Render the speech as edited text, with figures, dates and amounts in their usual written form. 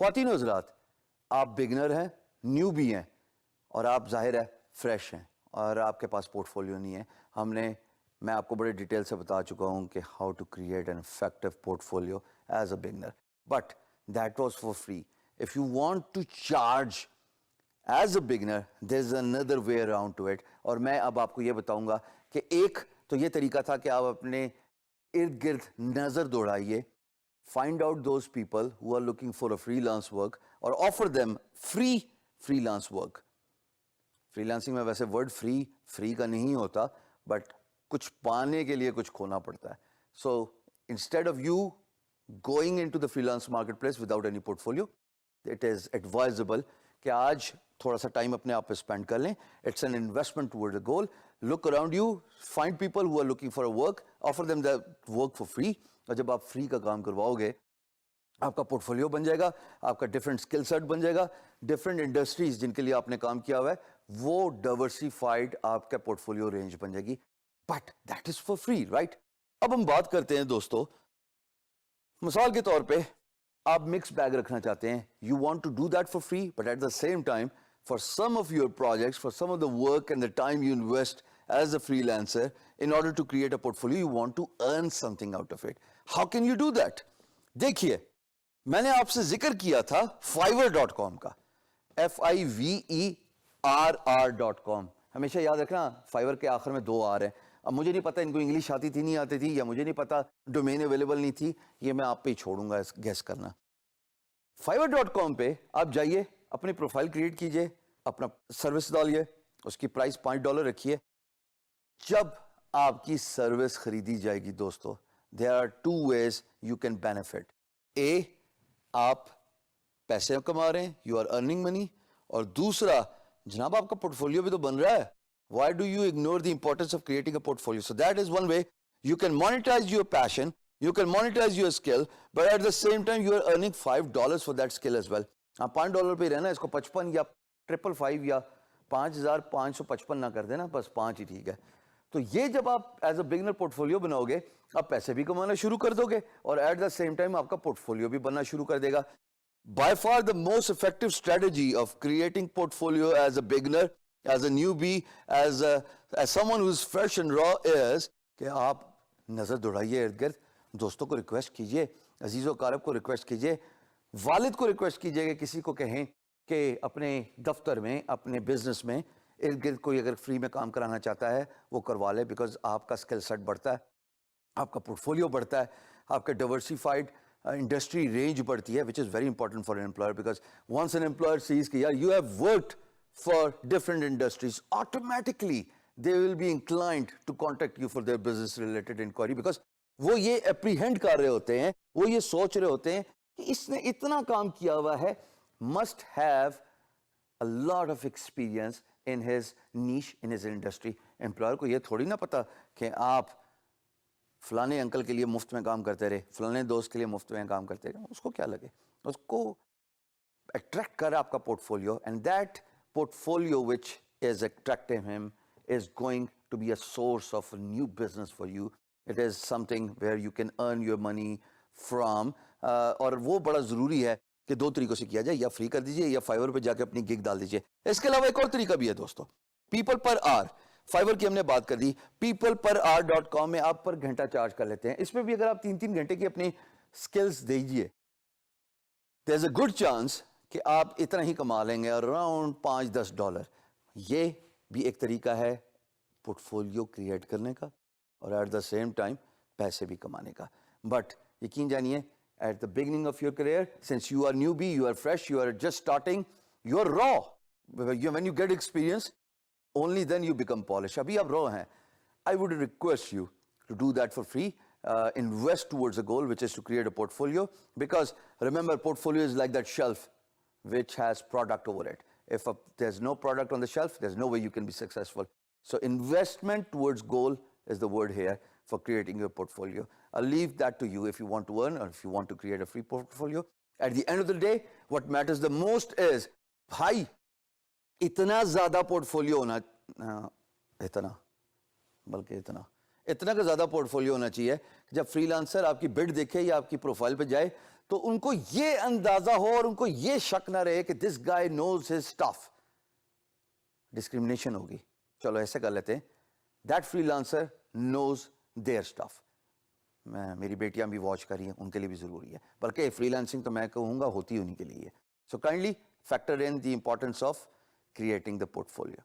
ख्वातीन और हज़रात, आप बिगनर हैं, न्यू भी हैं और आप जाहिर है फ्रेश हैं और आपके पास पोर्टफोलियो नहीं है। मैं आपको बड़े डिटेल से बता चुका हूं कि how to create an effective portfolio as a beginner, but that was for free. If you want to charge as a beginner, there is another way around to it. और मैं अब आपको ये बताऊंगा कि एक तो ये तरीका था कि आप अपने इर्द गिर्द नजर दौड़ाइए, find out those people who are looking for a freelance work or offer them free freelance work. Freelancing में वैसे वर्ड फ्री का नहीं होता, बट कुछ पाने के लिए कुछ खोना पड़ता है। So instead of you going into the freelance market place without any portfolio, it is advisable कि आज थोड़ा सा टाइम अपने आप पे स्पेंड कर लें। It's an investment toward the goal. Look around you, find people who are looking for a work, offer them the work for free. और जब आप फ्री का काम करवाओगे, आपका पोर्टफोलियो बन जाएगा, आपका डिफरेंट स्किल सेट बन जाएगा, डिफरेंट इंडस्ट्रीज जिनके लिए आपने काम किया हुआ है वो डाइवर्सिफाइड आपका पोर्टफोलियो रेंज बन जाएगी, but that is for free, right? अब हम बात करते हैं दोस्तों, मिसाल के तौर पे आप मिक्स बैग रखना चाहते हैं, you want to do that for free, but at the same time for some of your projects, for some of the work and the time you invest as a freelancer in order to create a portfolio, you want to earn something out of it. How can you do that? देखिए, मैंने आपसे जिक्र किया था fiverr.com का, fiverr.com। हमेशा याद रखना, फाइवर के आखिर में 2 आर हैं। अब मुझे नहीं पता इनको इंग्लिश आती थी नहीं आती थी, या मुझे नहीं पता डोमेन अवेलेबल नहीं थी, ये मैं आप पे ही छोड़ूंगा गेस करना। fiverr.com पे आप जाइए, अपनी प्रोफाइल क्रिएट कीजिए, अपना सर्विस डालिए, उसकी प्राइस $5 रखिए। जब आपकी सर्विस खरीदी जाएगी दोस्तों, there are 2 ways you can benefit. A, आप पैसे कमा रहे हैं, यू आर अर्निंग मनी, और दूसरा, जनाब आपका पोर्टफोलियो भी तो बन रहा है। Why do you ignore the importance of creating a portfolio? So that is one way you can monetise your passion, you can monetize your skill, but at the same time you are earning $5 for that skill as well. आप $5 पे रहना, इसको 55 या 555 या 5555 ना कर देना, बस 5 ही ठीक है। तो ये जब आप एज अ बिगिनर पोर्टफोलियो बनाओगे, आप पैसे भी कमाना शुरू कर दोगे और एट द सेम टाइम आपका पोर्टफोलियो भी बनना शुरू कर देगा। By far the most effective strategy of creating portfolio as a beginner, as a newbie, as someone who is fresh and raw is कि आप नजर दौड़ाइए इर्द गिर्द, दोस्तों को रिक्वेस्ट कीजिए, अजीज़ो कारब को रिक्वेस्ट कीजिए, वालिद को रिक्वेस्ट कीजिए कि किसी को कहें कि अपने दफ्तर में, अपने बिजनेस में इर्द गिर्द कोई अगर फ्री में काम कराना चाहता है वो करवा ले, बिकॉज आपका स्किल सेट बढ़ता है, आपका पोर्टफोलियो बढ़ता है, आपका डाइवर्सिफाइड इंडस्ट्री रेंज बढ़ती है, which is very important for an employer, because once an employer sees कि यार you have worked for different industries, automatically they will be inclined to contact you for their business related inquiry, because वो ये apprehend कर रहे होते हैं, वो ये सोच रहे होते हैं कि इसने इतना काम किया हुआ है, must have a lot of experience in his niche, in his industry. Employer को ये थोड़ी ना पता कि आप फलाने अंकल के लिए मुफ्त में काम करते रहे, फलाने दोस्त के लिए मुफ्त में काम करते रहे, उसको क्या लगे? उसको अट्रैक्ट कर आपका portfolio, and that portfolio which is attracting him is going to be a source of a new business for you. It is something where you can earn your money from. और वो बड़ा ज़रूरी है कि 2 तरीक़ों से किया जाए, या फ्री कर दीजिए या फाइवर पे जाके अपनी गिग डाल दीजिए। इसके अलावा एक और तरीका भी है दोस्तों, पीपल पर आवर। फाइवर की हमने बात कर दी, peopleperhour.com में आप पर घंटा चार्ज कर लेते हैं। इसमें भी अगर आप 3-3 घंटे की अपनी स्किल्स दीजिए, there is a good chance कि आप इतना ही कमा लेंगे, अराउंड $5-10। ये भी एक तरीका है पोर्टफोलियो क्रिएट करने का और एट द सेम टाइम पैसे भी कमाने का। बट यकीन जानिए, at the beginning of your career, since you are newbie, you are fresh, you are just starting, you are raw, when you get experience only then you become polish. अभी आप raw हैं, I would request you to do that for free. Invest towards a goal, which is to create a portfolio, because remember, portfolio is like that shelf which has product over it. If there's no product on the shelf, there's no way you can be successful. So investment towards goal is the word here for creating your portfolio. I'll leave that to you if you want to earn or if you want to create a free portfolio. At the end of the day, what matters the most is, भाई इतना ज़्यादा portfolio होना, इतना का ज़्यादा portfolio होना चाहिए, जब फ्रीलांसर आपकी बिड देखे या आपकी प्रोफाइल पे जाए तो उनको ये अंदाजा हो और उनको ये शक ना रहे कि this guy knows his stuff, discrimination होगी। चलो ऐसे कर लेते हैं, that freelancer knows their stuff. मैं, मेरी बेटियां भी वॉच कर रही हैं, उनके लिए भी ज़रूरी है, बल्कि फ्रीलांसिंग तो मैं कहूँगा होती उन्हीं के लिए। So kindly factor in the importance of creating the portfolio.